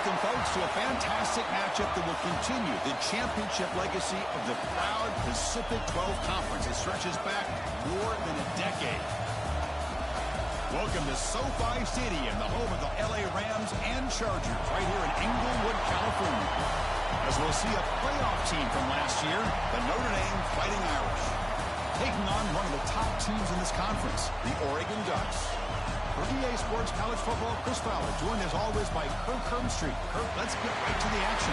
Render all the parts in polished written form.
Welcome, folks, to a fantastic matchup that will continue the championship legacy of the proud Pacific 12 Conference. It stretches back more than a decade. Welcome to SoFi Stadium, the home of the LA Rams and Chargers, right here in Inglewood, California. As we'll see a playoff team from last year, the Notre Dame Fighting Irish, taking on one of the top teams in this conference, the Oregon Ducks. For EA Sports College Football, Chris Fowler, joined as always by Kirk Herbstreit. Kirk, let's get right to the action.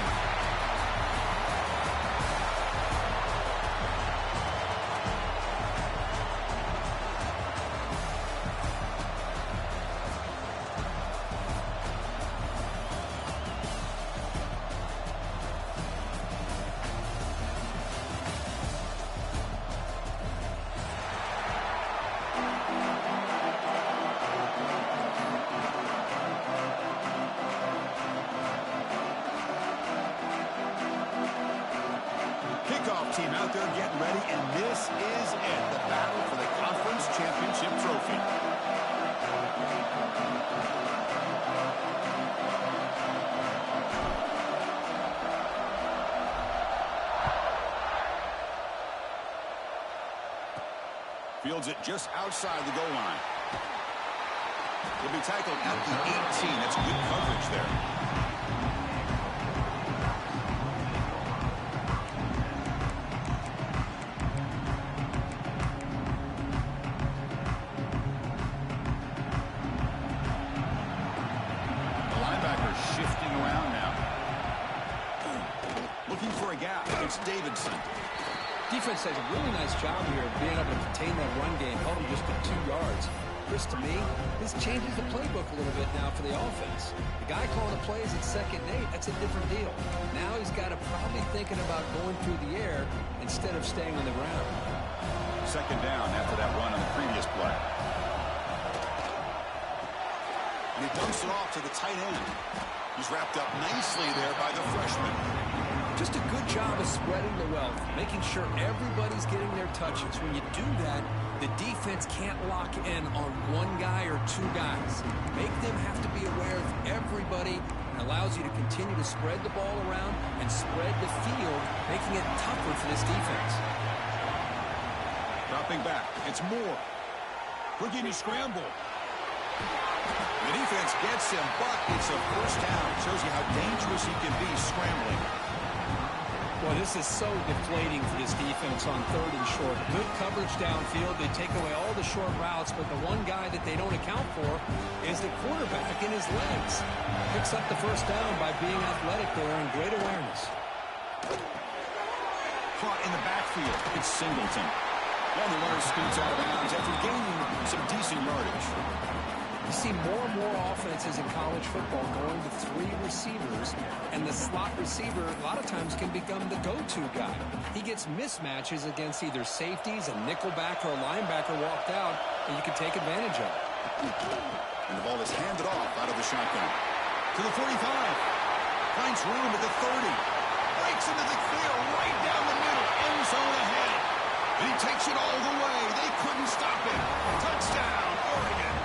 Team out there getting ready, and this is it, the battle for the conference championship trophy. Fields it just outside the goal line. He'll be tackled at the 18. That's good coverage there. Defense does a really nice job here of being able to contain that run game, held him just at 2 yards. Chris, to me, this changes the playbook a little bit now for the offense. The guy calling the plays at 2nd and 8, that's a different deal. Now he's got to probably thinking about going through the air instead of staying on the ground. 2nd down after that run on the previous play. And he dumps it off to the tight end. He's wrapped up nicely there by the freshman. Just a good job of spreading the wealth, making sure everybody's getting their touches. When you do that, the defense can't lock in on one guy or 2 guys. Make them have to be aware of everybody. It allows you to continue to spread the ball around and spread the field, making it tougher for this defense. Dropping back, it's Moore. Looking to scramble. The defense gets him, but it's a first down. Shows you how dangerous he can be scrambling. Well, this is so deflating for this defense on 3rd and short. Good coverage downfield. They take away all the short routes, but the one guy that they don't account for is the quarterback in his legs. Picks up the first down by being athletic there and great awareness. Caught in the backfield. It's Singleton. And the runner scoots out of bounds after gaining some decent yardage. You see more and more offenses in college football going to 3 receivers, and the slot receiver a lot of times can become the go-to guy. He gets mismatches against either safeties, a nickelback, or a linebacker walked out, and you can take advantage of it. And the ball is handed off out of the shotgun. To the 45. Finds room at the 30. Breaks into the clear right down the middle. End zone ahead. And he takes it all the way. They couldn't stop him. Touchdown, Oregon.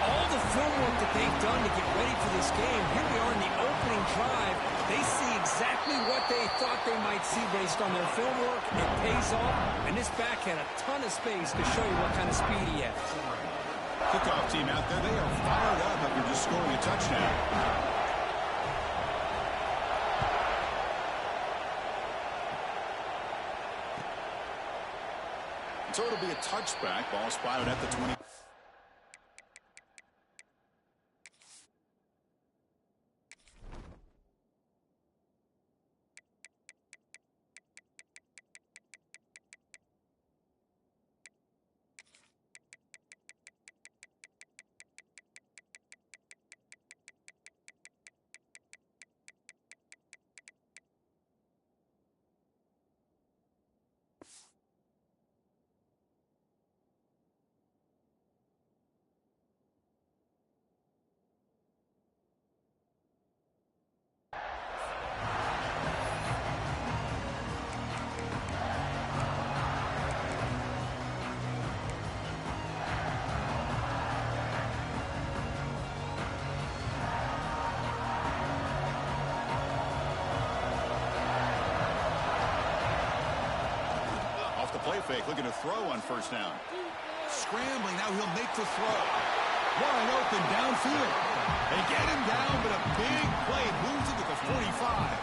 All the film work that they've done to get ready for this game, here we are in the opening drive. They see exactly what they thought they might see based on their film work. It pays off, and this back had a ton of space to show you what kind of speed he has. Kickoff team out there, they are fired up after just scoring a touchdown. So it'll be a touchback. Ball spotted at the 20. the play fake, looking to throw on first down. Scrambling, now he'll make the throw. Wide open downfield. They get him down, but a big play moves him to the 45.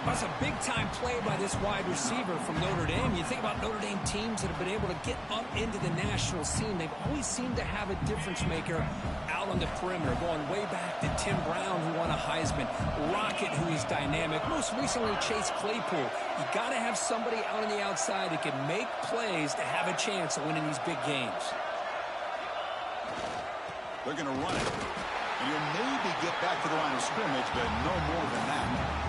That's a big-time play by this wide receiver from Notre Dame. You think about Notre Dame teams that have been able to get up into the national scene. They've always seemed to have a difference maker out on the perimeter, going way back to Tim Brown, who won a Heisman, Rocket, who is dynamic, most recently Chase Claypool. You got to have somebody out on the outside that can make plays to have a chance of winning these big games. They're going to run it. And you'll maybe get back to the line of scrimmage, but no more than that.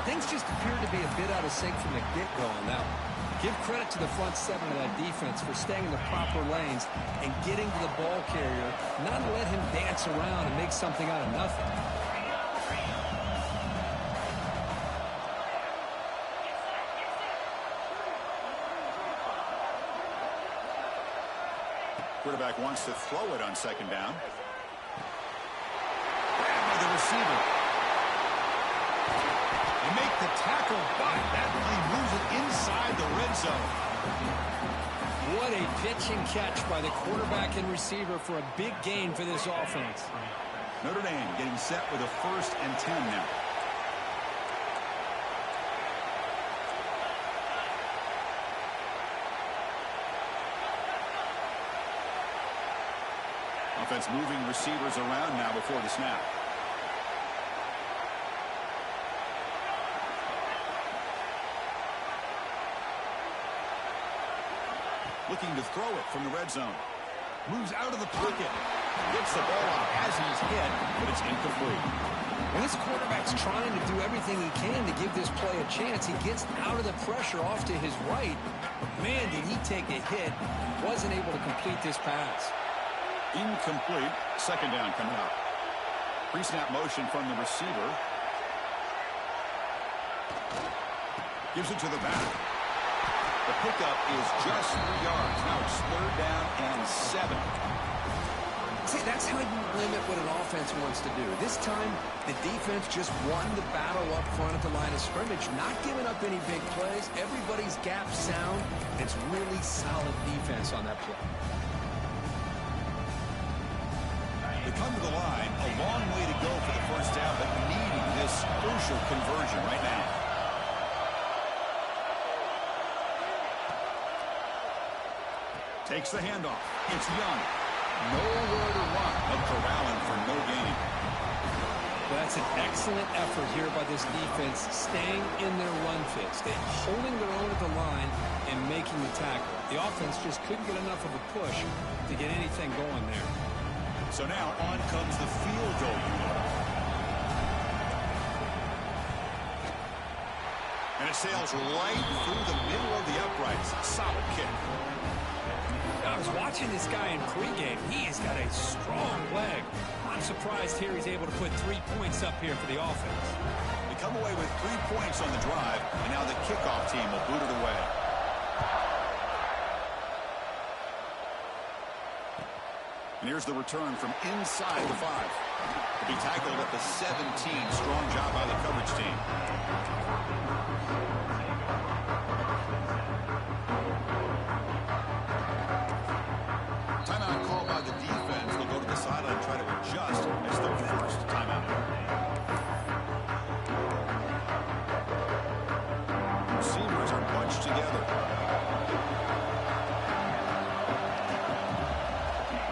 Things just appear to be a bit out of sync from the get-go on that one. Give credit to the front seven of that defense for staying in the proper lanes and getting to the ball carrier, not to let him dance around and make something out of nothing. Quarterback wants to throw it on second down. Grabbed by the receiver. They make the tackle, but that play moves it inside the red zone. What a pitch and catch by the quarterback and receiver for a big gain for this offense. Notre Dame getting set with a 1st and 10 now. Offense moving receivers around now before the snap. Looking to throw it from the red zone. Moves out of the pocket. Gets the ball off as he's hit, but it's incomplete. When this quarterback's trying to do everything he can to give this play a chance, he gets out of the pressure off to his right. Man, did he take a hit. Wasn't able to complete this pass. Incomplete. Second down coming up. Pre-snap motion from the receiver. Gives it to the back. The pickup is just 3 yards. Now it's 3rd down and 7. See, that's how you limit what an offense wants to do. This time, the defense just won the battle up front at the line of scrimmage, not giving up any big plays. Everybody's gap sound. It's really solid defense on that play. They come to the line, a long way to go for the first down, but needing this crucial conversion right now. Takes the handoff. It's Young. Nowhere to run, but corralling for no gain. Well, that's an excellent effort here by this defense, staying in their run fit, holding their own at the line and making the tackle. The offense just couldn't get enough of a push to get anything going there. So now on comes the field goal unit. And it sails right through the middle of the uprights. Solid kick. I was watching this guy in pregame. He has got a strong leg. I'm surprised here he's able to put 3 points up here for the offense. They come away with 3 points on the drive, and now the kickoff team will boot it away. And here's the return from inside the 5. To be tackled at the 17. Strong job by the coverage team. Timeout called by the defense. They'll go to the sideline and try to adjust as their first timeout. Receivers are bunched together.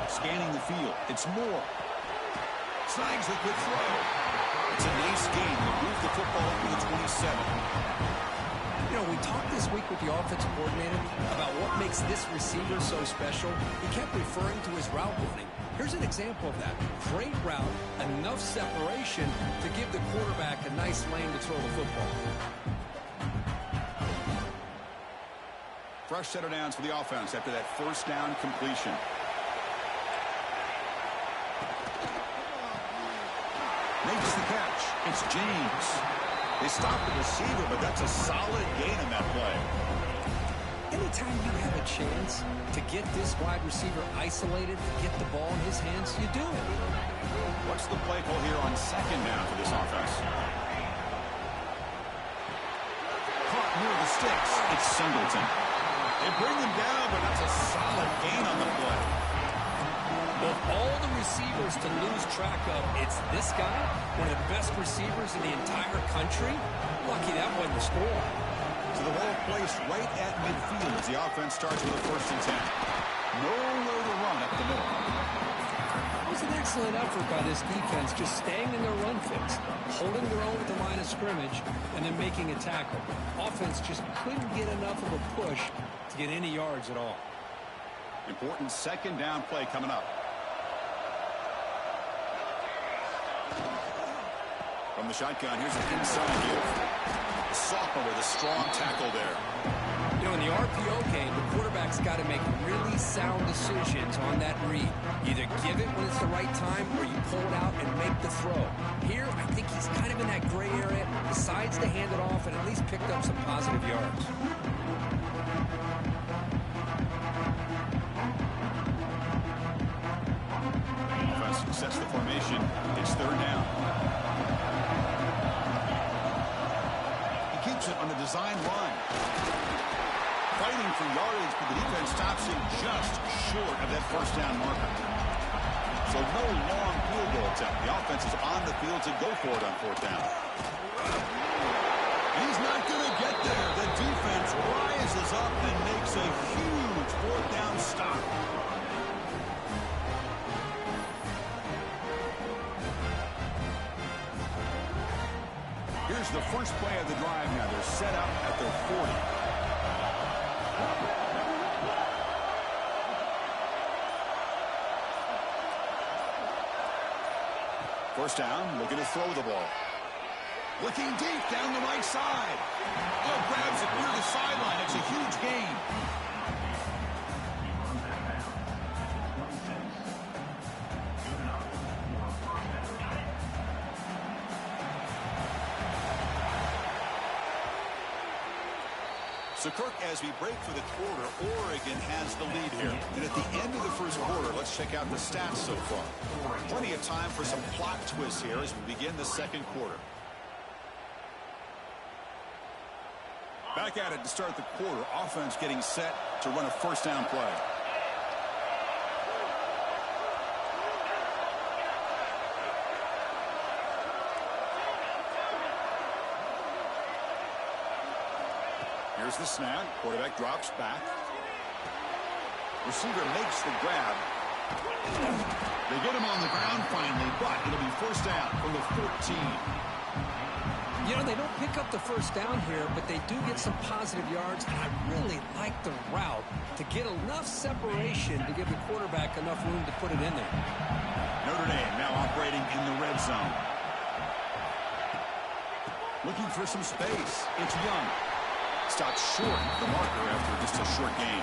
Scanning the field. It's Moore. Snags the quick throw. It's a nice game. They'll move the football up to the 27. You know, we talked this week with the offensive coordinator about what makes this receiver so special. He kept referring to his route running. Here's an example of that. Great route, enough separation to give the quarterback a nice lane to throw the football. Fresh set of downs for the offense after that first down completion. Makes the catch. It's James. They stopped the receiver, but that's a solid gain in that play. Anytime you have a chance to get this wide receiver isolated, get the ball in his hands, you do it. What's the play call here on second down for this offense? Caught near the sticks. It's Singleton. They bring him down, but that's a solid gain on the play. Of all the receivers to lose track of, it's this guy, one of the best receivers in the entire country. Lucky that wasn't the score. So the ball placed right at midfield as the offense starts with a 1st and 10. Nowhere to run up the middle. It was an excellent effort by this defense, just staying in their run fix, holding their own at the line of scrimmage, and then making a tackle. Offense just couldn't get enough of a push to get any yards at all. Important 2nd down play coming up. From the shotgun, here's an inside give. Sophomore with a strong tackle there. You know, in the RPO game, the quarterback's got to make really sound decisions on that read. Either give it when it's the right time or you pull it out and make the throw. Here, I think he's kind of in that gray area, decides to hand it off and at least picked up some positive yards. Offense sets the formation. It's 3rd down. He keeps it on the design run. Fighting for yardage, but the defense stops him just short of that 1st down marker. So no long field goal attempt. The offense is on the field to go for it on 4th down. He's not going to get there. The defense rises up and makes a huge 4th down stop. Here's the first play of the drive now. They're set up at their 40. First down, looking to throw the ball. Looking deep down the right side. Oh, grabs it near the sideline. It's a huge gain. So, Kirk, as we break for the quarter, Oregon has the lead here. And at the end of the 1st quarter, let's check out the stats so far. Plenty of time for some plot twists here as we begin the 2nd quarter. Back at it to start the quarter. Offense getting set to run a 1st down play. Here's the snap. Quarterback drops back. Receiver makes the grab. They get him on the ground finally, but it'll be 1st down from the 14. You know, they don't pick up the 1st down here, but they do get some positive yards, and I really like the route to get enough separation to give the quarterback enough room to put it in there. Notre Dame now operating in the red zone. Looking for some space. It's Young. Stopped short of the marker after just a short gain.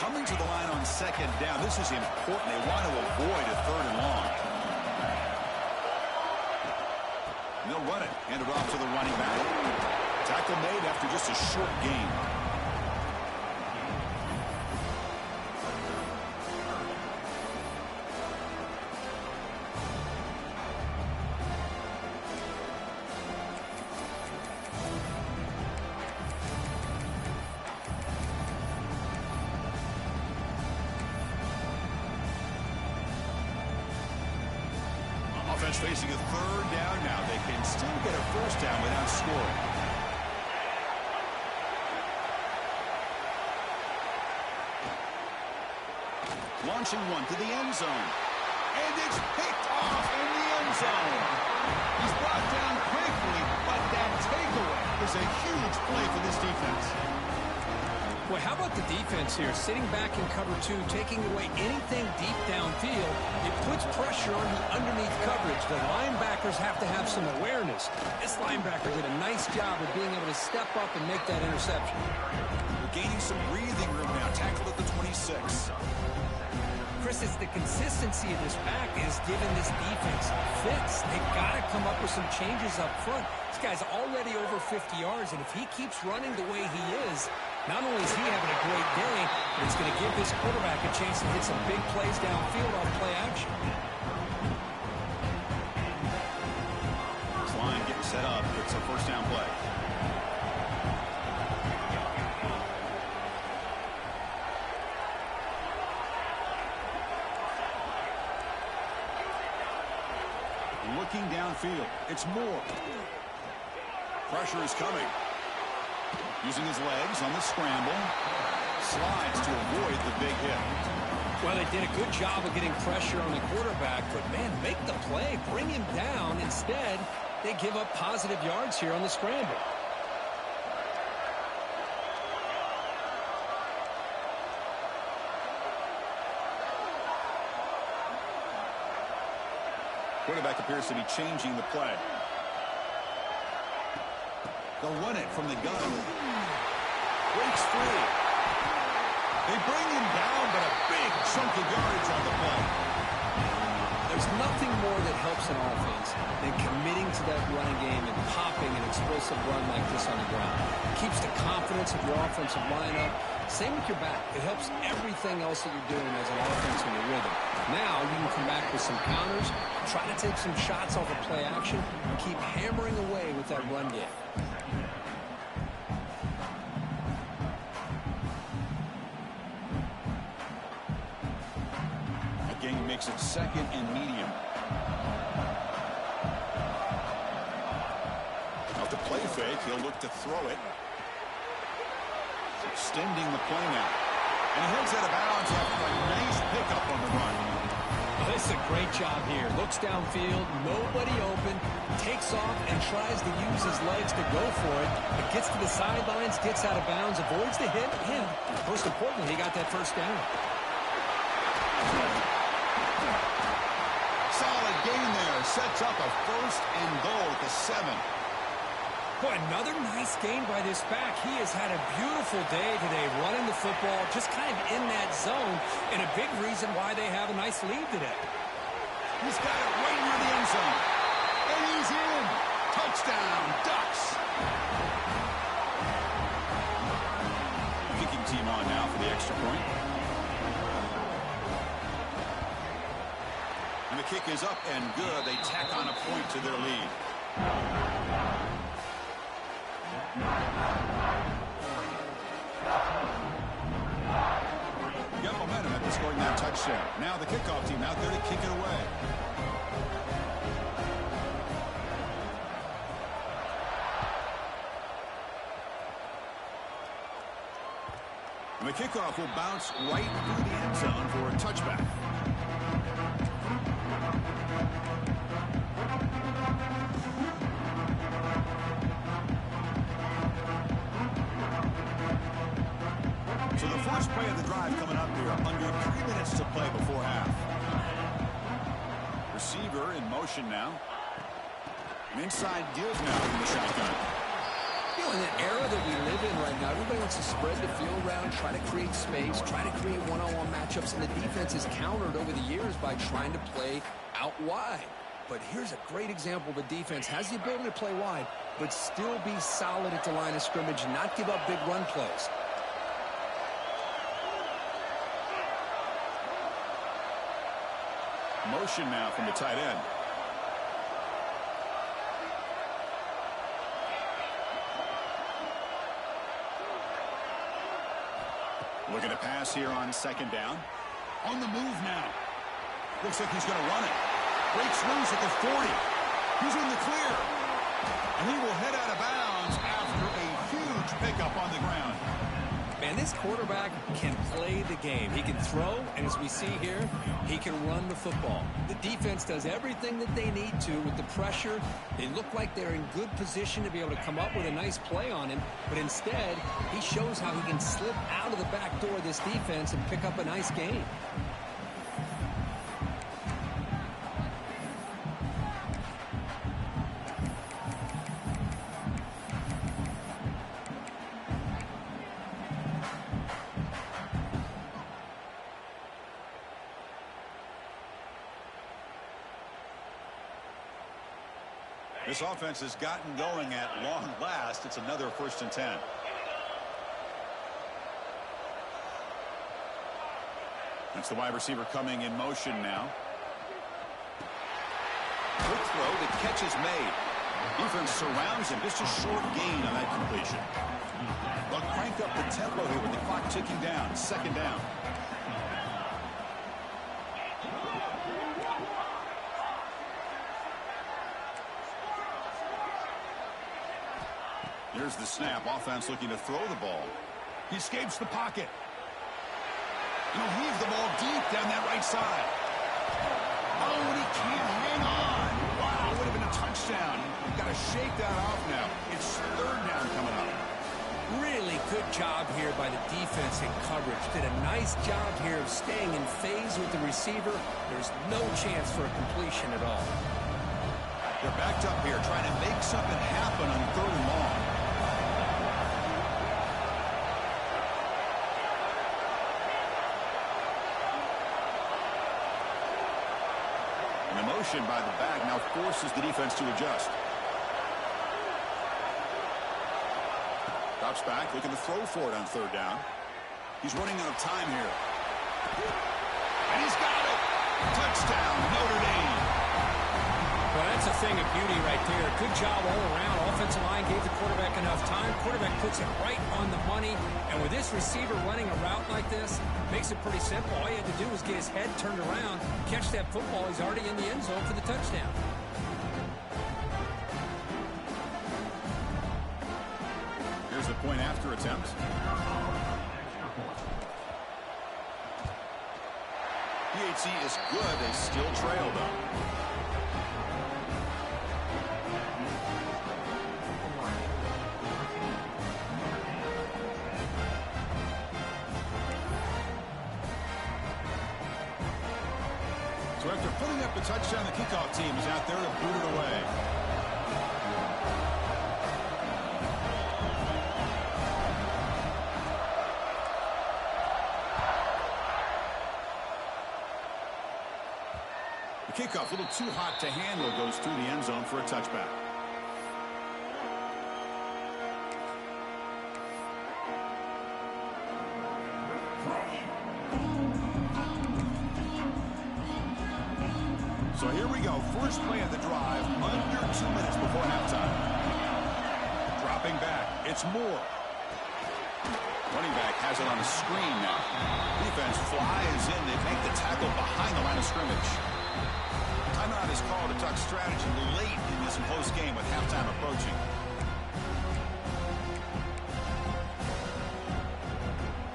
Coming to the line on 2nd down. This is important. They want to avoid a 3rd and long. And they'll run it. Hand it off to the running back. Tackle made after just a short gain. Offense facing a 3rd down now. They can still get a 1st down without scoring. Launching one to the end zone. And it's picked off in the end zone. He's brought down quickly, but that takeaway is a huge play for this defense. Well, how about the defense here? Sitting back in cover 2, taking away anything deep downfield. It puts pressure on the underneath coverage. The linebackers have to have some awareness. This linebacker did a nice job of being able to step up and make that interception. We're gaining some breathing room now. Tackled at the 26. Chris, it's the consistency of this back is giving this defense fits. They've got to come up with some changes up front. This guy's already over 50 yards, and if he keeps running the way he is, not only is he having a great day, but it's going to give this quarterback a chance to hit some big plays downfield on play action. down play. Looking downfield. It's Moore. Pressure is coming. Using his legs on the scramble. Slides to avoid the big hit. Well, they did a good job of getting pressure on the quarterback, but, man, make the play. Bring him down. Instead, they give up positive yards here on the scramble. Quarterback appears to be changing the play. They'll run it from the gun. Breaks free. They bring him down, but a big chunk of yardage on the play. There's nothing more that helps an offense than committing to that running game and popping an explosive run like this on the ground. It keeps the confidence of your offensive lineup. Same with your back. It helps everything else that you're doing as an offense in your rhythm. Now you can come back with some counters, try to take some shots off of play action, and keep hammering away with that run game. Gang makes it second and medium. Off the play fake, he'll look to throw it. Extending the play now. And he heads out of bounds after a nice pickup on the run. Well, this is a great job here. Looks downfield, nobody open, takes off and tries to use his legs to go for it. But gets to the sidelines, gets out of bounds, avoids the hit, and most importantly, he got that first down. Solid gain there. Sets up a first and goal at the 7. Boy, another nice gain by this back. He has had a beautiful day today running the football, just kind of in that zone, and a big reason why they have a nice lead today. He's got it right near the end zone. And he's in. Touchdown, Ducks. Kicking team on now for the extra point. And the kick is up and good. They tack on a point to their lead. Got momentum after scoring that touchdown. Now the kickoff team out there to kick it away. And the kickoff will bounce right through the end zone for a touchback. So the first play of the drive coming up here, under 3 minutes to play before half. Receiver in motion now. An inside deals now from the shotgun. You know, in the era that we live in right now, everybody wants to spread the field around, try to create space, try to create one-on-one matchups, and the defense is countered over the years by trying to play out wide. But here's a great example. The defense has the ability to play wide, but still be solid at the line of scrimmage and not give up big run plays. Motion now from the tight end. Looking to pass here on second down. On the move now. Looks like he's going to run it. Breaks loose at the 40. He's in the clear. And he will head out of bounds after a huge pickup on the ground. Man, this quarterback can play the game. He can throw, and as we see here, he can run the football. The defense does everything that they need to with the pressure. They look like they're in good position to be able to come up with a nice play on him, but instead, he shows how he can slip out of the back door of this defense and pick up a nice gain. This offense has gotten going at long last. It's another 1st and 10. That's the wide receiver coming in motion now. Quick throw. The catch is made. Defense surrounds him. Just a short gain on that completion. They'll crank up the tempo here with the clock ticking down. Second down. Here's the snap. Offense looking to throw the ball. He escapes the pocket. And he'll heave the ball deep down that right side. Oh, and he can't hang on. Wow, would have been a touchdown. Got to shake that off now. It's third down coming up. Really good job here by the defense in coverage. Did a nice job here of staying in phase with the receiver. There's no chance for a completion at all. They're backed up here trying to make something happen on third and long. An motion by the back now forces the defense to adjust. Drops back, looking to throw for it on third down. He's running out of time here. And he's got it. Touchdown, Notre Dame. Well, that's a thing of beauty right there. Good job all around. Offensive line gave the quarterback enough time. Quarterback puts it right on the money. And with this receiver running a route like this, makes it pretty simple. All he had to do was get his head turned around, catch that football. He's already in the end zone for the touchdown. Here's the point after attempt. PHC is good. They still trail, though. So after putting up a touchdown, the kickoff team is out there to boot it away. The kickoff, a little too hot to handle, goes through the end zone for a touchback. So here we go. First play of the drive, under 2 minutes before halftime. Dropping back. It's Moore. Running back has it on the screen now. Defense flies in. They make the tackle behind the line of scrimmage. Timeout is called to talk strategy late in this close game with halftime approaching.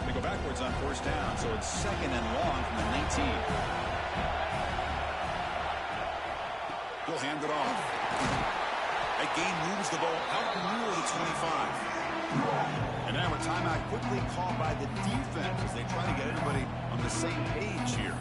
They go backwards on first down, so it's second and long from the 19. He'll hand it off. That gain moves the ball out near the 25. And now a timeout quickly called by the defense as they try to get everybody on the same page here.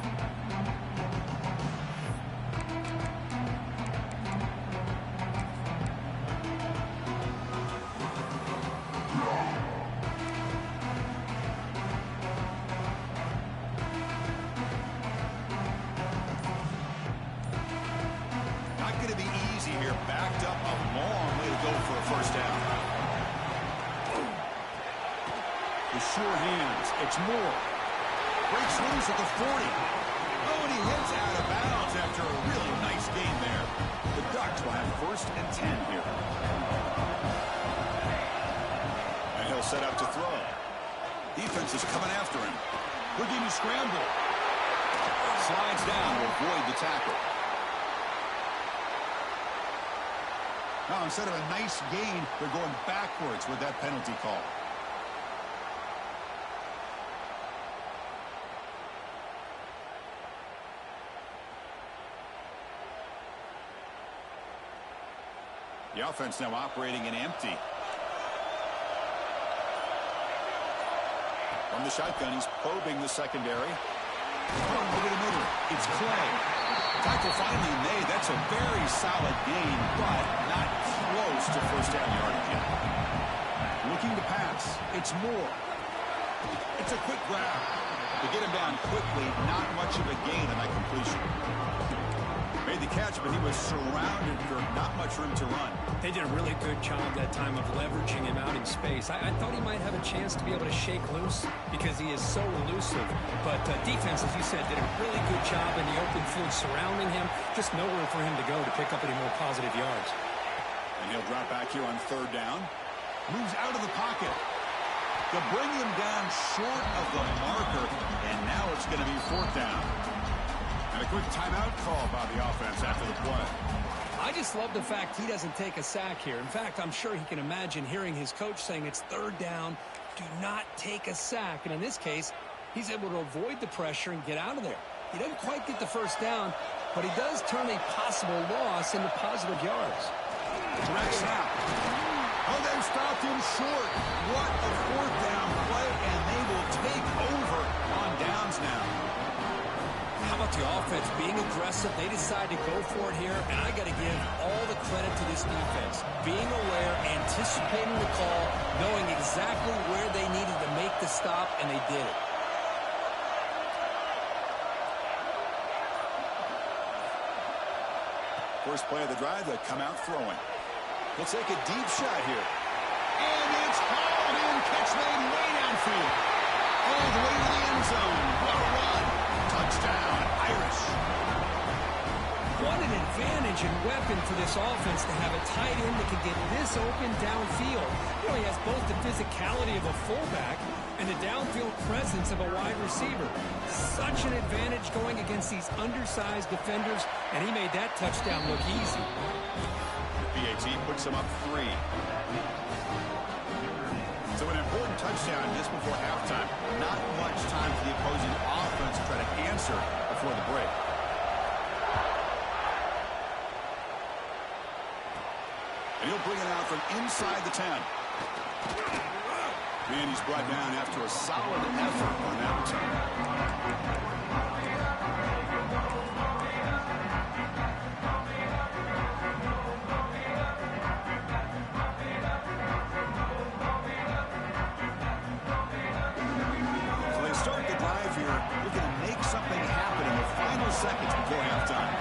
Sure hands. It's Moore. Breaks loose at the 40. Oh, and he hits out of bounds after a really nice game there. The Ducks will have first and 10 here. And he'll set up to throw. Defense is coming after him. Looking to scramble. Slides down to avoid the tackle. Now, instead of a nice gain, they're going backwards with that penalty call. The offense now operating in empty. From the shotgun, he's probing the secondary. It's Clay. Tackle finally made. That's a very solid gain, but not close to first down yardage yet. Looking to pass. It's Moore. It's a quick grab. To get him down quickly, not much of a gain on that completion. Made the catch, but he was surrounded for not much room to run. They did a really good job that time of leveraging him out in space. I thought he might have a chance to be able to shake loose because he is so elusive. But defense, as you said, did a really good job in the open field surrounding him. Just nowhere for him to go to pick up any more positive yards. And he'll drop back here on third down. Moves out of the pocket. They'll bring him down short of the marker, and now it's going to be fourth down. And a quick timeout call by the offense after the play. I just love the fact he doesn't take a sack here. In fact, I'm sure he can imagine hearing his coach saying it's third down, do not take a sack. And in this case, he's able to avoid the pressure and get out of there. He doesn't quite get the first down, but he does turn a possible loss into positive yards. Direct snap. Oh, they've stopped him short. What a fourth down play, and they will take over on downs now. How about the offense being aggressive? They decide to go for it here, and I got to give all the credit to this defense. Being aware, anticipating the call, knowing exactly where they needed to make the stop, and they did it. First play of the drive, they come out throwing. He'll take a deep shot here. And it's hauled in, catch made way downfield. All the way to the end zone. What a run. Touchdown, Irish. What an advantage and weapon for this offense to have a tight end that can get this open downfield. You know, he has both the physicality of a fullback and the downfield presence of a wide receiver. Such an advantage going against these undersized defenders, and he made that touchdown look easy. BAT puts him up 3. So an important touchdown just before halftime. Not much time for the opposing offense to try to answer before the break. And he'll bring it out from inside the 10. And he's brought down after a solid effort on that return. So they start the drive here, looking to make something happen in the final seconds before halftime.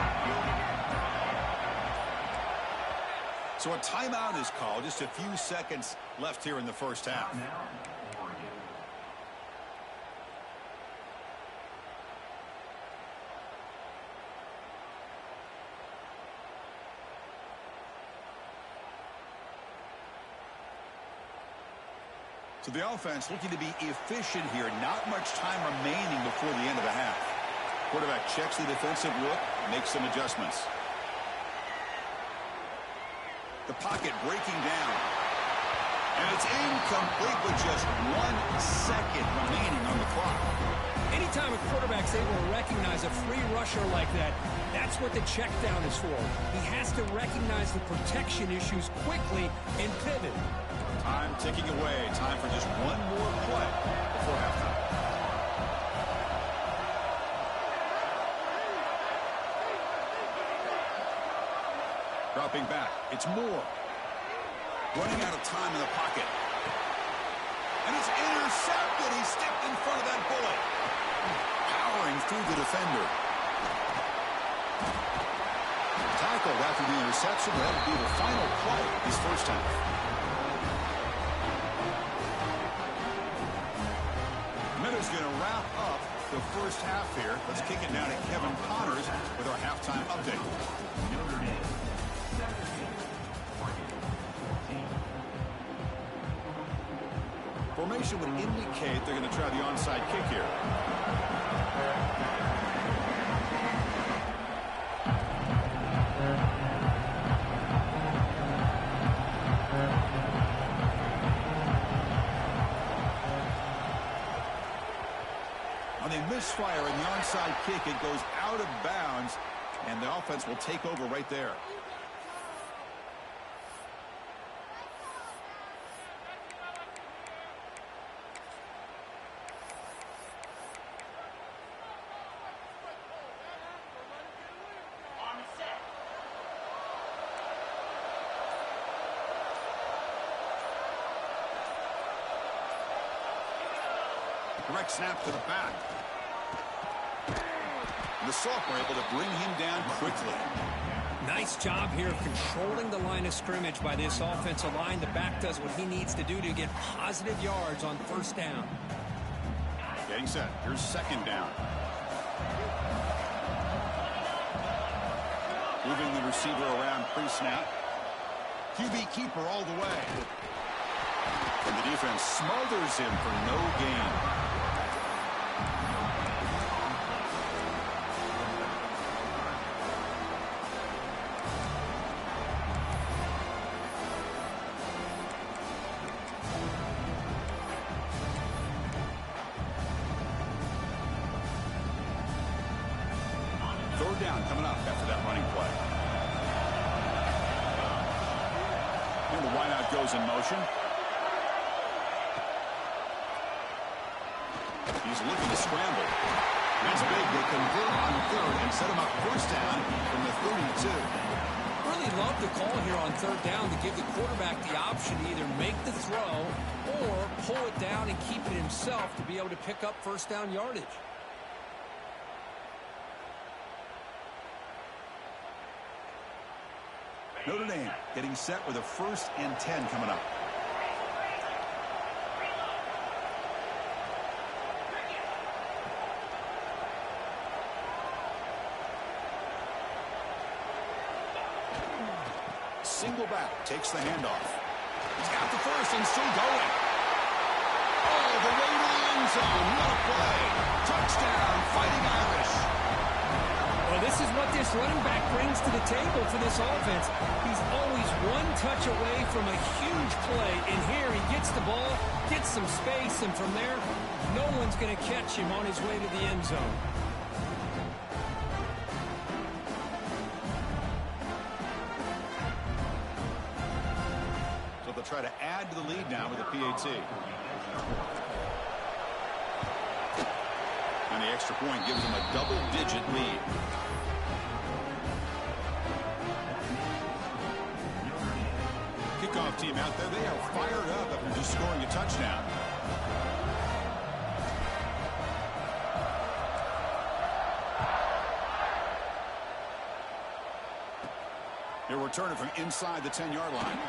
So a timeout is called. Just a few seconds left here in the first half. So the offense looking to be efficient here. Not much time remaining before the end of the half. Quarterback checks the defensive look, makes some adjustments. The pocket breaking down. And it's incomplete with just 1 second remaining on the clock. Anytime a quarterback's able to recognize a free rusher like that, that's what the check down is for. He has to recognize the protection issues quickly and pivot. Time ticking away. Time for just one more play before halftime. Dropping back. It's Moore. Running out of time in the pocket. And it's intercepted. He stepped in front of that bullet. Powering through the defender. Tackled after the interception. That would be the final play this first half. Is going to wrap up the first half here. Let's kick it down to Kevin Connors with our halftime update. Formation would indicate they're going to try the onside kick here. Misfire in the onside kick. It goes out of bounds, and the offense will take over right there. Direct snap to the back. The Sophomore able to bring him down quickly. Nice job here of controlling the line of scrimmage by this offensive line. The back does what he needs to do to get positive yards on first down. Getting set. Here's second down. Moving the receiver around pre-snap. QB keeper all the way. And the defense smothers him for no gain. Third down coming up after that running play. And the wideout goes in motion. He's looking to scramble. That's big. They convert on third and set him up first down from the 32. Really love the call here on third down to give the quarterback the option to either make the throw or pull it down and keep it himself to be able to pick up first down yardage. Notre Dame getting set with a 1st and 10 coming up. Single back, takes the handoff. He's got the first and still going. Oh, the way to the end zone. What a play. Touchdown, Fighting Irish. Well, this is what this running back brings to the table for this offense. He's always one touch away from a huge play. And here he gets the ball, gets some space, and from there, no one's going to catch him on his way to the end zone. So they'll try to add to the lead now with a PAT. And the extra point gives them a double-digit lead. Kickoff team out there, they are fired up after just scoring a touchdown. He'll return it from inside the 10-yard line.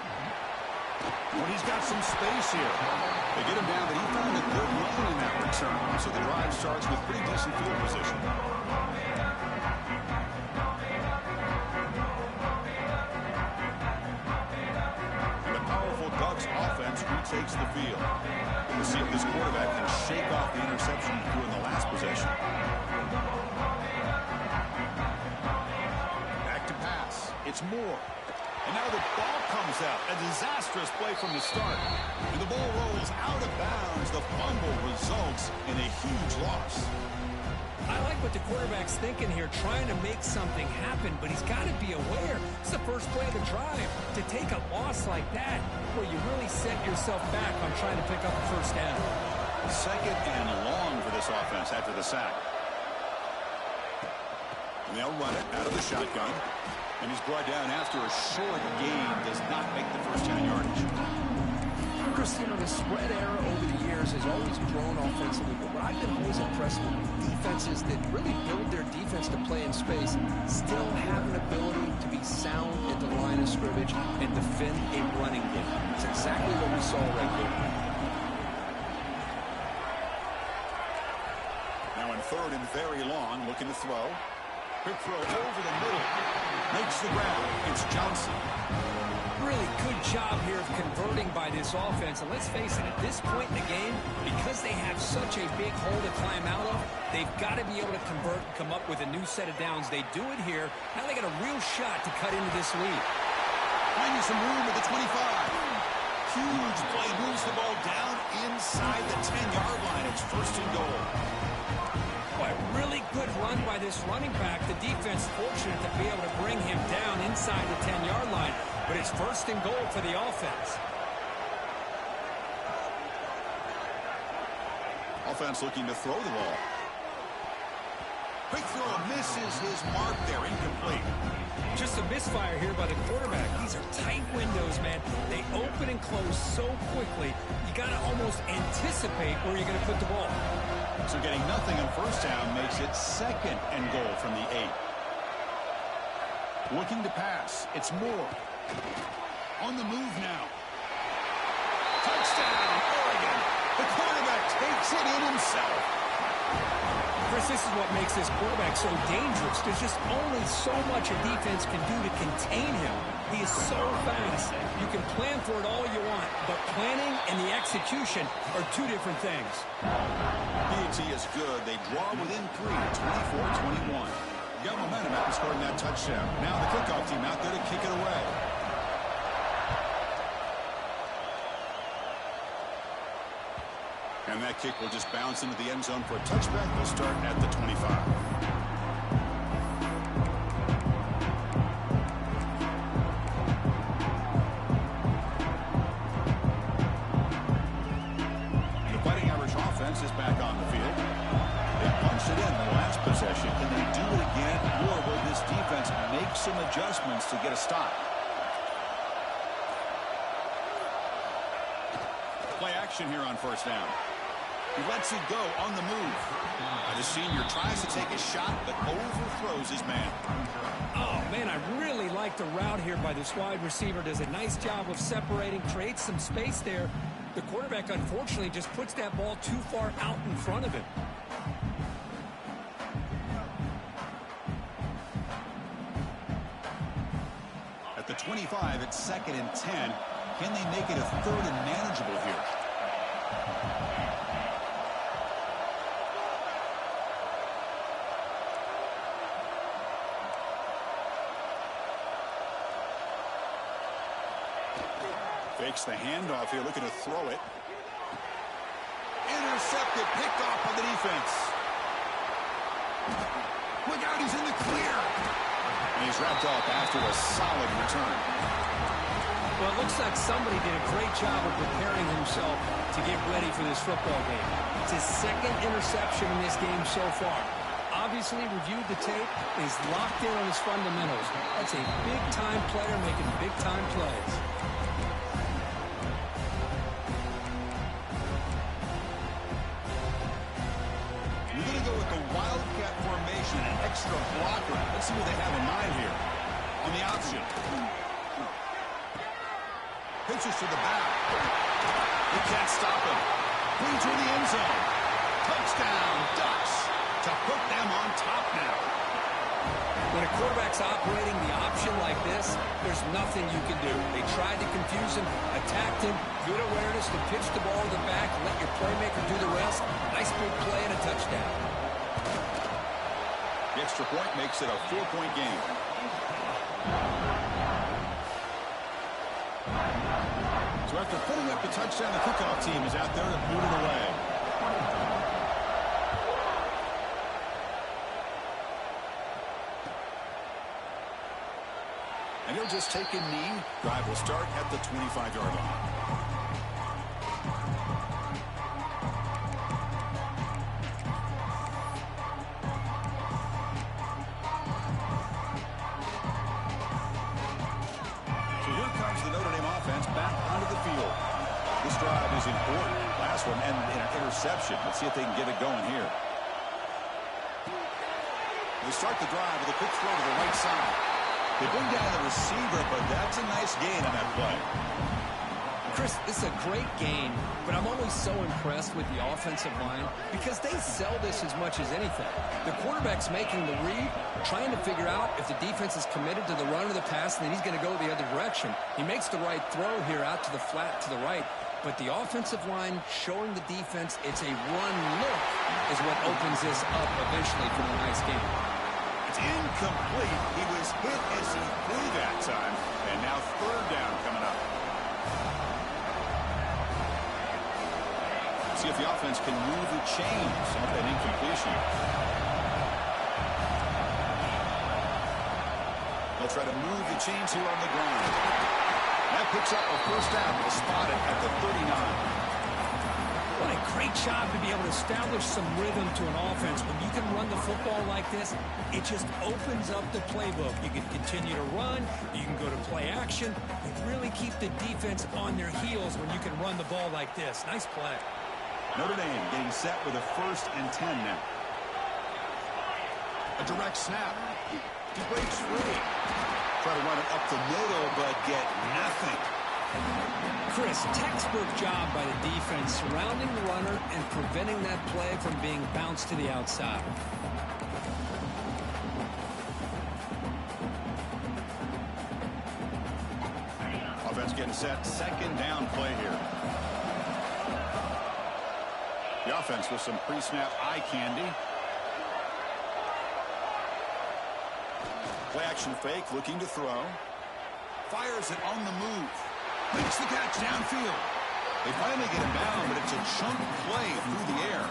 When he's got some space here. They get him down, but he found a good lane in that return. So the drive starts with pretty decent field position. And the powerful Ducks offense retakes the field. We'll see if this quarterback can shake off the interception he threw in the last possession. Back to pass. It's Moore. And now the ball comes out. A disastrous play from the start. And the ball rolls out of bounds. The fumble results in a huge loss. I like what the quarterback's thinking here, trying to make something happen, but he's got to be aware. It's the first play of the drive. To take a loss like that, well, you really set yourself back on trying to pick up a first down. Second and long for this offense after the sack. And they'll run it out of the shotgun. And he's brought down after a short gain. Does not make the first 10 yardage. Christian, the spread era over the years has always grown offensively, but what I've been always impressed with defenses that really build their defense to play in space still have an ability to be sound at the line of scrimmage and defend a running game. It's exactly what we saw right here. Now in third and very long, looking to throw. Quick throw over the middle. Makes the grab. It's Johnson. Really good job here of converting by this offense. And let's face it, at this point in the game, because they have such a big hole to climb out of, they've got to be able to convert and come up with a new set of downs. They do it here. Now they got a real shot to cut into this lead. Finding some room at the 25. Huge play. Moves the ball down inside the 10-yard line. It's first and goal. Boy, really good run by this running back. The defense fortunate to be able to bring him down inside the 10-yard line. But it's first and goal for the offense. Offense looking to throw the ball. Quick throw misses his mark there. Incomplete. Just a misfire here by the quarterback. These are tight windows, man. They open and close so quickly. You got to almost anticipate where you're going to put the ball. So getting nothing on first down makes it second and goal from the 8. Looking to pass. It's Moore. On the move now. Touchdown, Oregon. The quarterback takes it in himself. Chris, this is what makes this quarterback so dangerous. There's just only so much a defense can do to contain him. He is so fast. You can plan for it all you want, but planning and the execution are two different things. PAT is good. They draw within 3, 24-21. Got momentum after scoring that touchdown. Now the kickoff team out there to kick it away. And that kick will just bounce into the end zone for a touchback. They'll start at the 25. The Fighting Irish offense is back on the field. They punched it in the last possession. Can they do it again, or will this defense make some adjustments to get a stop? Play action here on first down. He lets it go on the move. The senior tries to take a shot, but overthrows his man. Oh, man, I really like the route here by this wide receiver. Does a nice job of separating, creates some space there. The quarterback, unfortunately, just puts that ball too far out in front of him. At the 25, it's 2nd and 10. Can they make it a 3rd and manageable here? Fakes the handoff here, looking to throw it. Intercepted, picked off by the defense. Look out, he's in the clear. And he's wrapped up after a solid return. Well, it looks like somebody did a great job of preparing himself to get ready for this football game. It's his 2nd interception in this game so far. Obviously reviewed the tape, is locked in on his fundamentals. That's a big-time player making big-time plays. Extra blocker. Let's see what they have in mind here. On the option. Pitches to the back. You can't stop him. Brings her to the end zone. Touchdown, Ducks. To put them on top now. When a quarterback's operating the option like this, there's nothing you can do. They tried to confuse him, attacked him, good awareness to pitch the ball to the back, let your playmaker do the rest. Nice big play and a touchdown. The extra point makes it a 4-point game. So after putting up the touchdown, the kickoff team is out there to boot it away. And he'll just take a knee. Drive will start at the 25-yard line. Important. Last one and an interception. Let's see if they can get it going here. They start the drive with a quick throw to the right side. They bring down the receiver, but that's a nice gain on that play. Chris, this is a great game, but I'm always so impressed with the offensive line because they sell this as much as anything. The quarterback's making the read, trying to figure out if the defense is committed to the run or the pass, and then he's going to go the other direction. He makes the right throw here out to the flat to the right. But the offensive line showing the defense it's a run look is what opens this up eventually for a nice game. It's incomplete. He was hit as he threw that time. And now 3rd down coming up. See if the offense can move the chains off that incompletion. They'll try to move the chains here on the ground. That picks up a first down. We'll spot it at the 39. What a great job to be able to establish some rhythm to an offense. When you can run the football like this, it just opens up the playbook. You can continue to run. You can go to play action. And really keep the defense on their heels when you can run the ball like this. Nice play. Notre Dame getting set with a 1st and 10 now. A direct snap. He breaks free. Try to run it up the middle, but get nothing. Chris, textbook job by the defense surrounding the runner and preventing that play from being bounced to the outside. Offense getting set. Second down play here. The offense with some pre-snap eye candy. Play action fake, looking to throw. Fires it on the move. Makes the catch downfield. They finally get him down, but it's a chunk play through the air.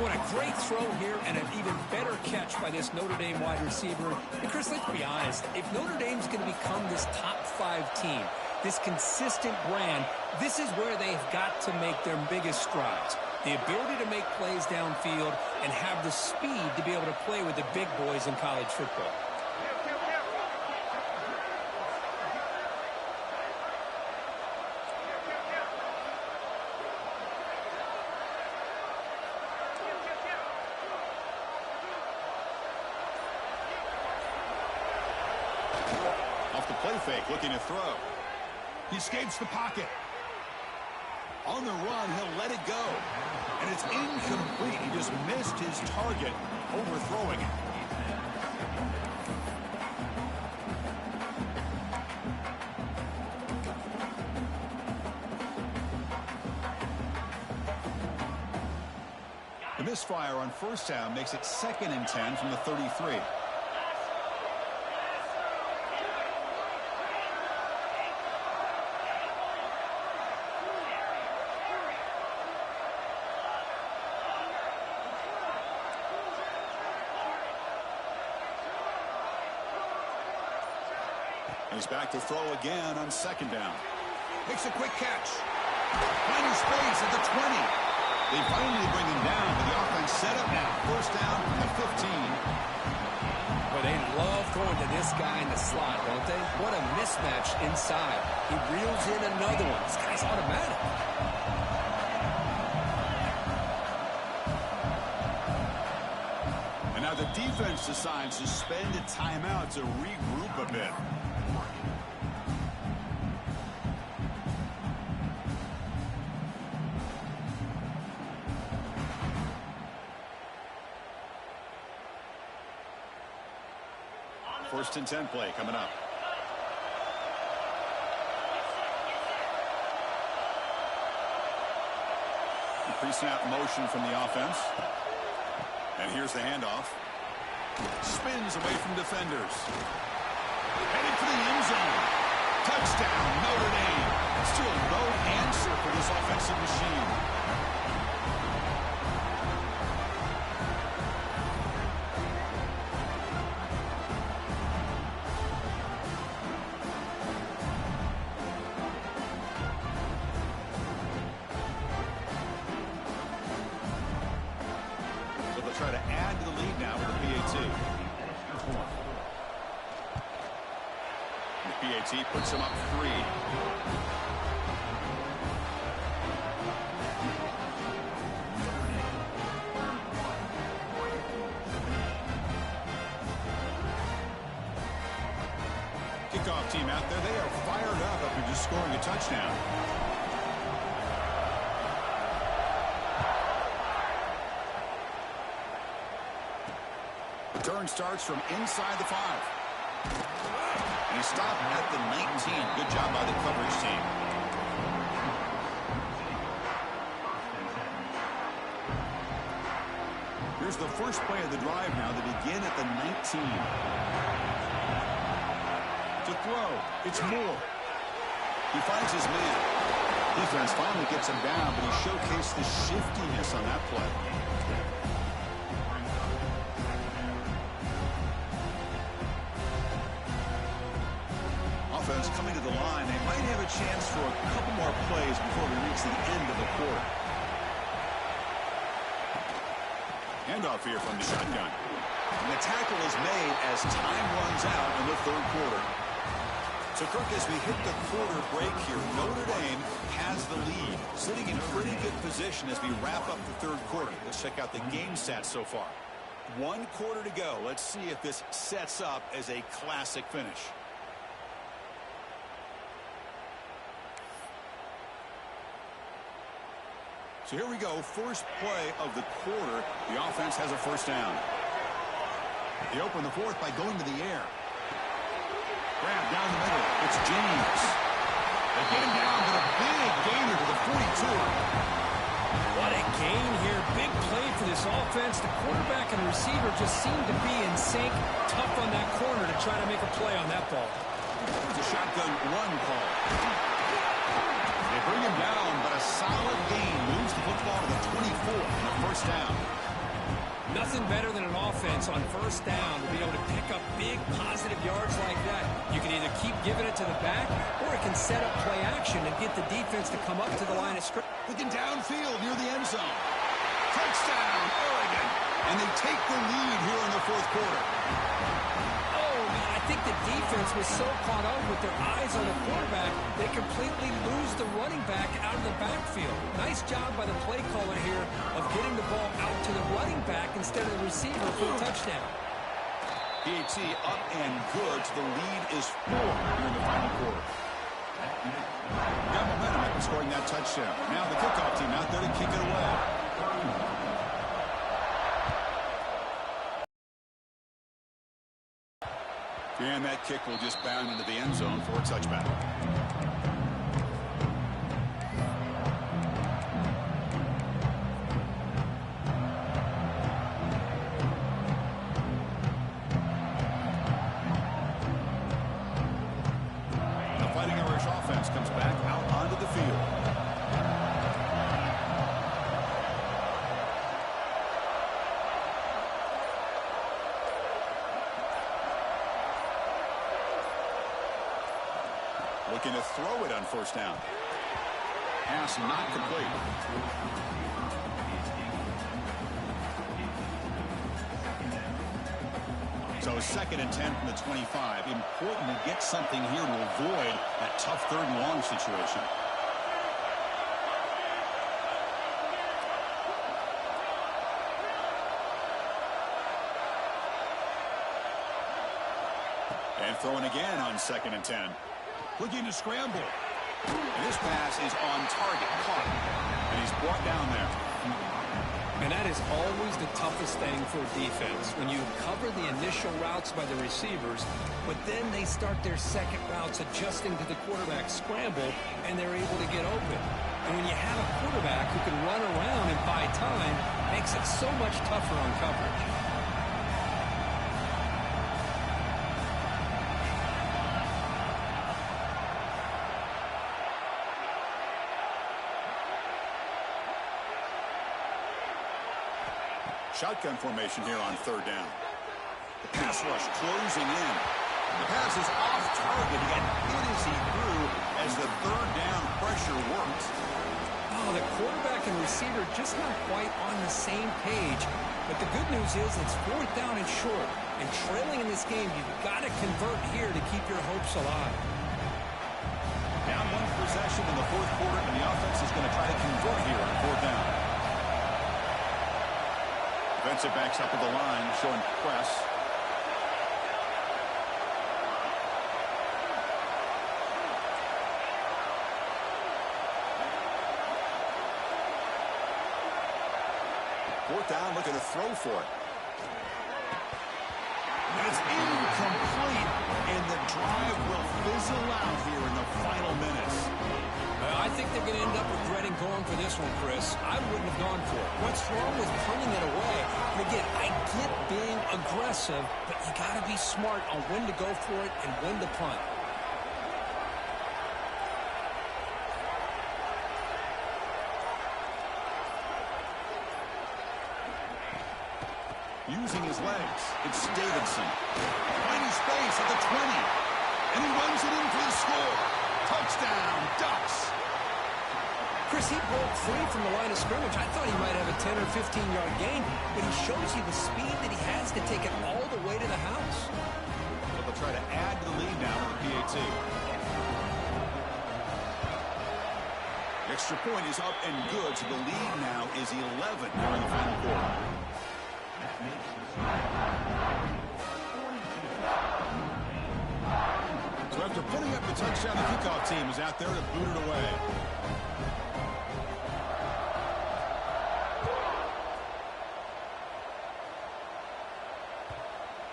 What a great throw here and an even better catch by this Notre Dame wide receiver. And Chris, let's be honest. If Notre Dame's going to become this top 5 team, this consistent brand, this is where they've got to make their biggest strides. The ability to make plays downfield and have the speed to be able to play with the big boys in college football. Off the play fake, looking to throw. He escapes the pocket. On the run, he'll let it go. And it's incomplete. He just missed his target, overthrowing it. The misfire on first down makes it 2nd and 10 from the 33. He's back to throw again on 2nd down. Makes a quick catch. Finding space at the 20. They finally bring him down, but the offense set up now. First down from the 15. Well, they love throwing to this guy in the slot, don't they? What a mismatch inside. He reels in another one. This guy's automatic. And now the defense decides to spend a timeout to regroup a bit. First and 10 play coming up. Pre-snap motion from the offense. And here's the handoff. Spins away from defenders. Heading for the end zone. Touchdown, Notre Dame. Still no answer for this offensive machine. Try to add to the lead now with the PAT. The PAT puts him up 3. Kickoff team out there. They are fired up after just scoring a touchdown. Turn starts from inside the 5. And he stopped at the 19. Good job by the coverage team. Here's the first play of the drive now. They begin at the 19. To throw. It's Moore. He finds his man. Defense finally gets him down, but he showcased the shiftiness on that play. Offense coming to the line. They might have a chance for a couple more plays before we reach the end of the quarter. Handoff here from the shotgun. And the tackle is made as time runs out in the 3rd quarter. So, Kirk, as we hit the quarter break here, Notre Dame has the lead, sitting in pretty good position as we wrap up the 3rd quarter. Let's check out the game stats so far. 1 quarter to go. Let's see if this sets up as a classic finish. So here we go, first play of the quarter. The offense has a first down. They open the fourth by going to the air. Grab down the middle. It's James. They get him down, but a big gainer to the 42. What a gain here. Big play for this offense. The quarterback and receiver just seem to be in sync. Tough on that corner to try to make a play on that ball. It's a shotgun run call. They bring him down, but a solid gain moves the football to the 24 and a first down. Nothing better than an offense on first down to be able to pick up big positive yards like that. You can either keep giving it to the back, or it can set up play action and get the defense to come up to the line of scrimmage. Looking downfield near the end zone. Touchdown, Oregon. And they take the lead here in the fourth quarter. Oh, man, I think the defense was so caught up with their eyes on the quarterback, they completely lose the running back out of the backfield. Nice job by the play caller here of getting the ball out to the running back instead of the receiver for a touchdown. PAT up and good. The lead is 4 here in the final quarter. Got momentum after scoring that touchdown. Now the kickoff team out there to kick it away. And that kick will just bound into the end zone for a touchback. The Fighting Irish offense comes back out onto the field. Looking to throw it on first down. Pass not complete. So 2nd and 10 from the 25. Important to get something here to avoid that tough 3rd and long situation. And throwing again on 2nd and 10. Looking to scramble. And this pass is on target. Caught. And he's brought down there. And that is always the toughest thing for a defense, when you cover the initial routes by the receivers, but then they start their second routes adjusting to the quarterback's scramble, and they're able to get open. And when you have a quarterback who can run around and buy time, it makes it so much tougher on coverage. Shotgun formation here on 3rd down. The pass rush closing in. The pass is off target. He got hit as he threw as the 3rd down pressure works. Oh, the quarterback and receiver just not quite on the same page. But the good news is it's 4th down and short. And trailing in this game, you've got to convert here to keep your hopes alive. Down 1 possession in the 4th quarter, and the offense is going to try to convert here on 4th down. Defensive backs up at the line, showing press. Fourth down, looking to throw for it. And it's incomplete, and the drive will fizzle out here in the final minutes. I think they're going to end up regretting going for this one, Chris. I wouldn't have gone for it. What's wrong with punting it away? And again, I get being aggressive, but you got to be smart on when to go for it and when to punt. Using his legs, it's Davidson. Finding space at the 20. And he runs it in for the score. Touchdown, Ducks. Chris, he broke free from the line of scrimmage. I thought he might have a 10 or 15-yard gain, but he shows you the speed that he has to take it all the way to the house. So they'll try to add to the lead now with the PAT. Extra point is up and good, so the lead now is 11 here in the final quarter. So after putting up the touchdown, the kickoff team is out there to boot it away.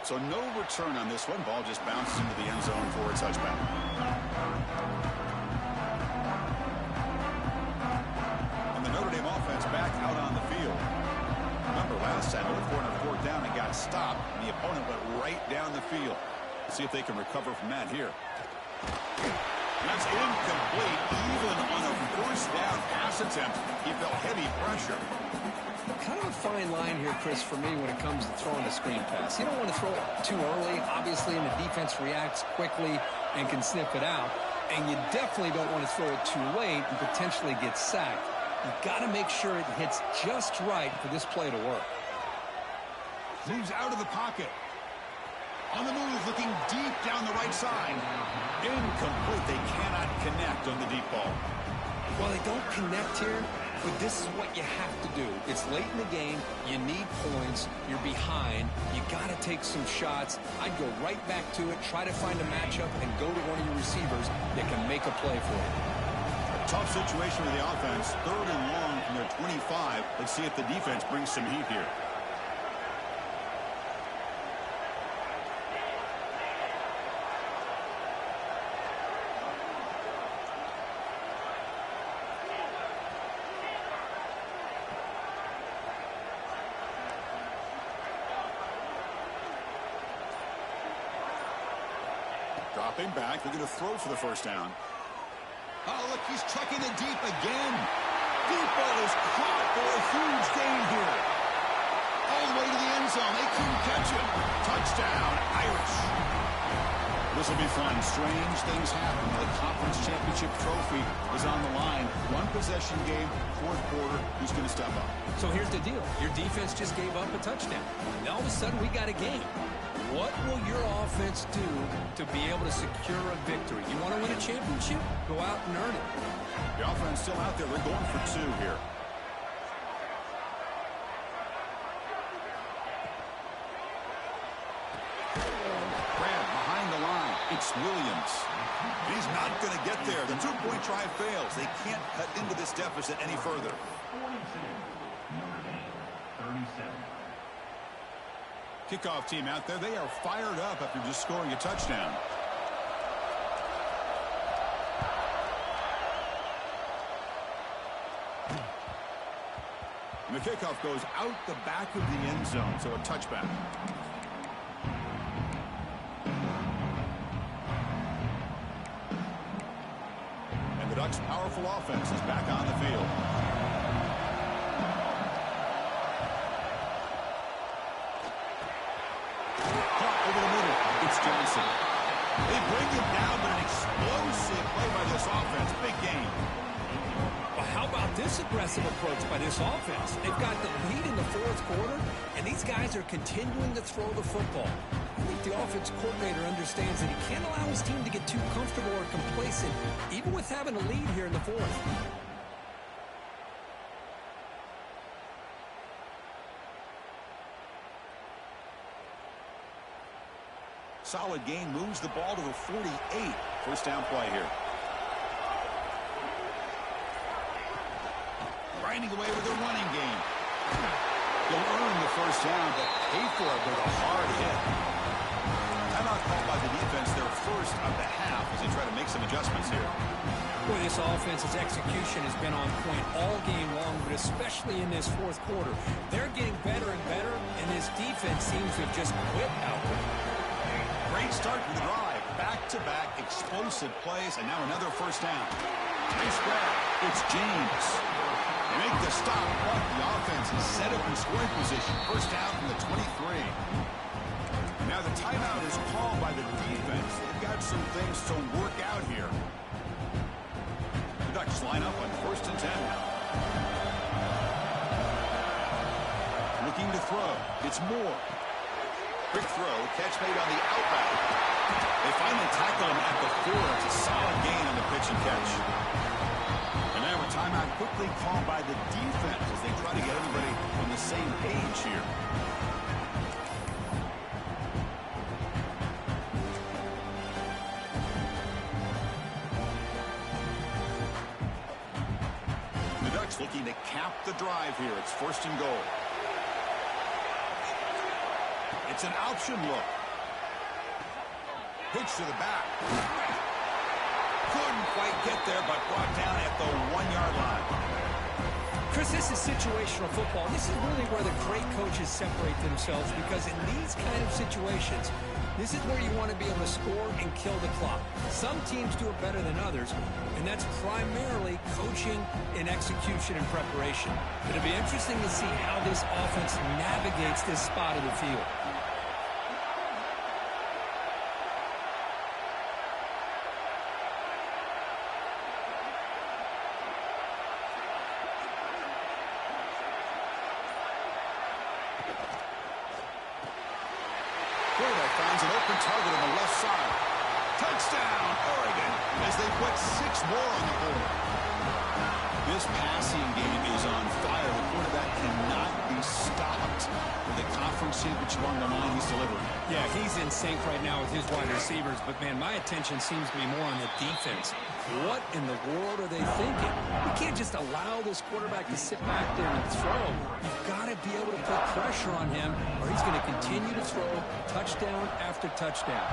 So no return on this one. Ball just bounces into the end zone for a touchback. And the Notre Dame offense back out on the field. Remember last time, they were on fourth down and got stopped, and the opponent went right down the field. Let's see if they can recover from that here. That's incomplete. Even on a first down pass attempt, he felt heavy pressure. Kind of a fine line here, Chris, for me when it comes to throwing a screen pass. You don't want to throw it too early, obviously, and the defense reacts quickly and can sniff it out. And you definitely don't want to throw it too late and potentially get sacked. You've got to make sure it hits just right for this play to work. Moves out of the pocket. On the move, looking deep down the right side. Incomplete. They cannot connect on the deep ball. Well, they don't connect here, but this is what you have to do. It's late in the game. You need points. You're behind. You got to take some shots. I'd go right back to it, try to find a matchup, and go to one of your receivers that can make a play for you. A tough situation with the offense. 3rd and long from their 25. Let's see if the defense brings some heat here. Dropping back, they're going to throw for the first down. Oh, look, he's checking it deep again. Deep ball is caught for a huge gain here. All the way to the end zone. They couldn't catch it. Touchdown, Irish. This will be fun. Strange things happen. The conference championship trophy is on the line. One possession game, 4th quarter. Who's going to step up? So here's the deal. Your defense just gave up a touchdown. And all of a sudden, we got a game. What will your offense do to be able to secure a victory? You want to win a championship? Go out and earn it. The offense still out there. They're going for 2 here. Grab behind the line. It's Williams. He's not going to get there. The 2-point try fails. They can't cut into this deficit any further. 37. Kickoff team out there. They are fired up after just scoring a touchdown. And the kickoff goes out the back of the end zone, so a touchback. And the Ducks' powerful offense is back on the field. Johnson. They bring him down, but an explosive play by this offense. Big game. Well, how about this aggressive approach by this offense? They've got the lead in the 4th quarter, and these guys are continuing to throw the football. I think the offense coordinator understands that he can't allow his team to get too comfortable or complacent, even with having a lead here in the 4th. Solid gain, moves the ball to the 48. First down play here. Grinding away with a running game. They'll earn the first down, but pay for it with a hard hit. Timeout called by the defense, their first of the half, as they try to make some adjustments here. Boy, this offense's execution has been on point all game long, but especially in this 4th quarter. They're getting better and better, and this defense seems to have just quit outright. Great start to the drive. Back-to-back explosive plays, and now another first down. Nice grab. It's James. They make the stop, but the offense is set up in scoring position. First down from the 23. Now the timeout is called by the defense. They've got some things to work out here. The Ducks line up on 1st and 10 now. Looking to throw. It's Moore. Quick throw, catch made on the outback. They finally tackle him at the 4. It's a solid gain on the pitch and catch. And now a timeout quickly called by the defense as they try to get everybody on the same page here. The Ducks looking to cap the drive here. It's 1st and goal. It's an option look. Pitch to the back. Couldn't quite get there, but brought down at the 1-yard line. Chris, this is situational football. This is really where the great coaches separate themselves, because in these kind of situations, this is where you want to be able to score and kill the clock. Some teams do it better than others, and that's primarily coaching and execution and preparation. It'll be interesting to see how this offense navigates this spot of the field. Quarterback finds an open target on the left side. Touchdown, Oregon, as they put 6 more on the board. This passing game is on fire. The quarterback cannot be stopped. With the conference championship on the line, he's delivering. Yeah, he's in sync right now with his wide receivers, but, man, my attention seems to be more on the defense. What in the world are they thinking? You can't just allow this quarterback to sit back there and throw. You've got to be able to put pressure on him, or he's going to continue to throw touchdown after touchdown.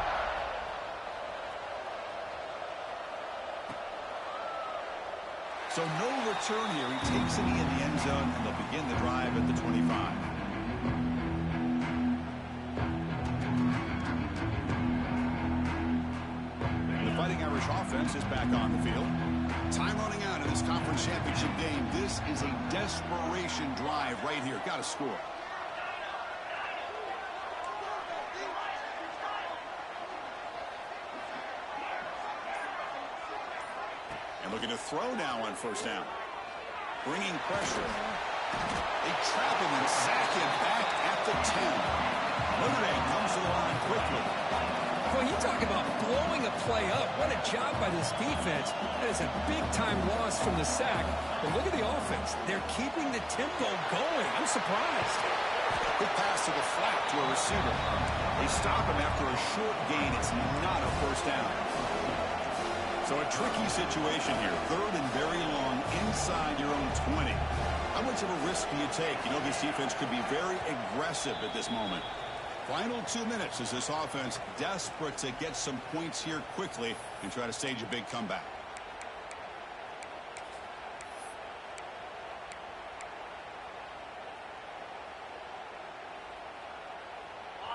So no return here. He takes it in the end zone, and they'll begin the drive at the 25. And the Fighting Irish offense is back on the field. Time running out in this conference championship game. This is a desperation drive right here. Got to score. And looking to throw now on first down. Bringing pressure. They trap him and sack him back at the 10. Notre comes to the line quickly. Well, you talk about blowing a play up. What a job by this defense. That is a big-time loss from the sack. But look at the offense. They're keeping the tempo going. I'm surprised. Quick pass to the flat to a receiver. They stop him after a short gain. It's not a first down. So a tricky situation here. 3rd and very long inside your own 20. How much of a risk do you take? You know, this defense could be very aggressive at this moment. Final 2 minutes as this offense desperate to get some points here quickly and try to stage a big comeback.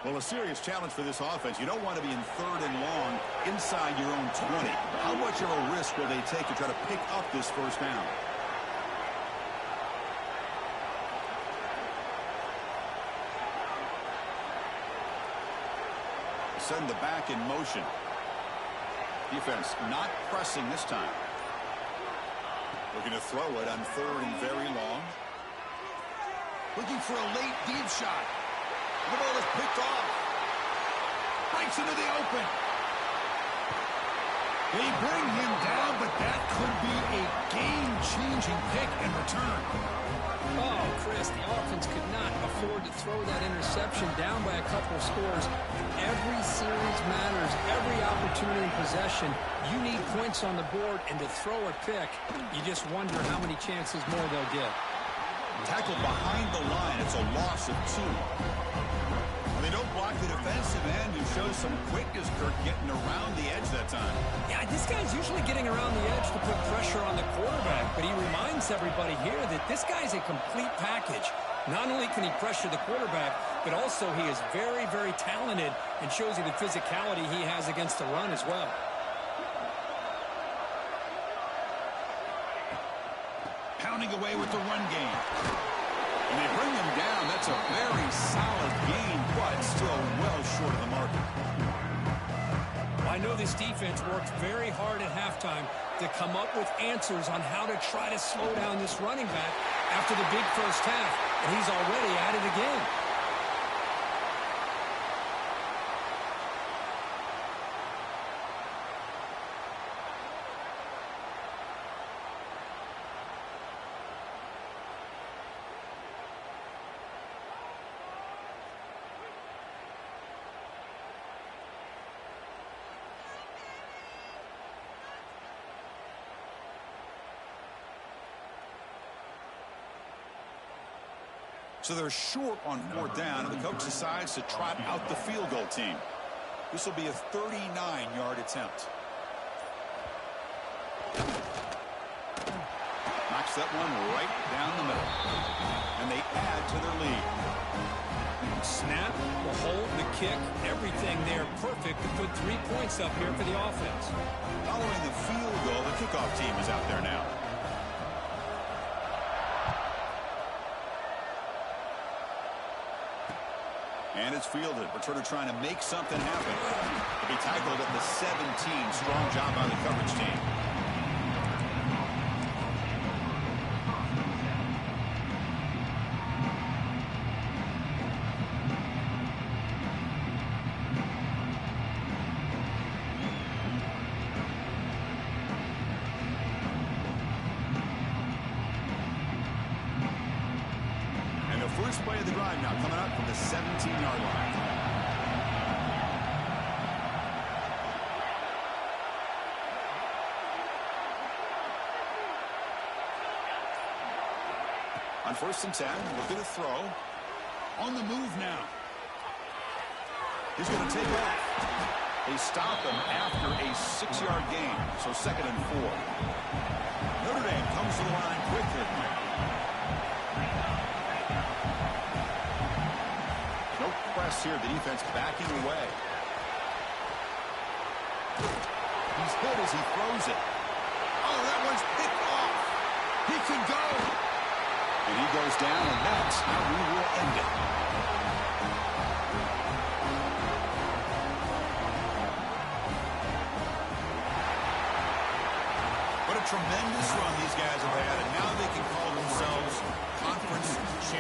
Well, a serious challenge for this offense. You don't want to be in 3rd and long inside your own 20. How much of a risk will they take to try to pick up this first down? Send the back in motion. Defense not pressing this time. Looking to throw it on 3rd and very long. Looking for a late deep shot. The ball is picked off. Breaks into the open. They bring him down, but that could be a game-changing pick in return. Oh, Chris, the offense could not afford to throw that interception down by a couple of scores. Every series matters. Every opportunity in possession, you need points on the board, and to throw a pick, you just wonder how many chances more they'll get. Tackled behind the line. It's a loss of 2. They don't block the defensive end, who shows some quickness, Kirk, getting around the edge that time. Yeah, this guy's usually getting around the edge to put pressure on the quarterback, but he reminds everybody here that this guy's a complete package. Not only can he pressure the quarterback, but also he is very, very talented and shows you the physicality he has against the run as well. Pounding away with the run game. And they bring him down. That's a very solid game, but still well short of the market. I know this defense worked very hard at halftime to come up with answers on how to try to slow down this running back after the big first half, and he's already at it again. So they're short on 4th down, and the coach decides to trot out the field goal team. This will be a 39-yard attempt. Knocks that one right down the middle. And they add to their lead. Snap, the hold, the kick, everything there perfect to put 3 points up here for the offense. Following the field goal, the kickoff team is out there now. And it's fielded. Returner trying to make something happen. He'll be tackled at the 17. Strong job by the coverage team. First play of the drive now coming up from the 17-yard line. On 1st and 10, looking to throw. On the move now. He's going to take off. They stop him after a 6-yard gain, so 2nd and 4. Notre Dame comes to the line quickly. Press here, the defense backing away. He's hit as he throws it. Oh, that one's picked off. He can go. And he goes down, and that's how we will end it. What a tremendous run these guys have had, and now they can call themselves conference champions.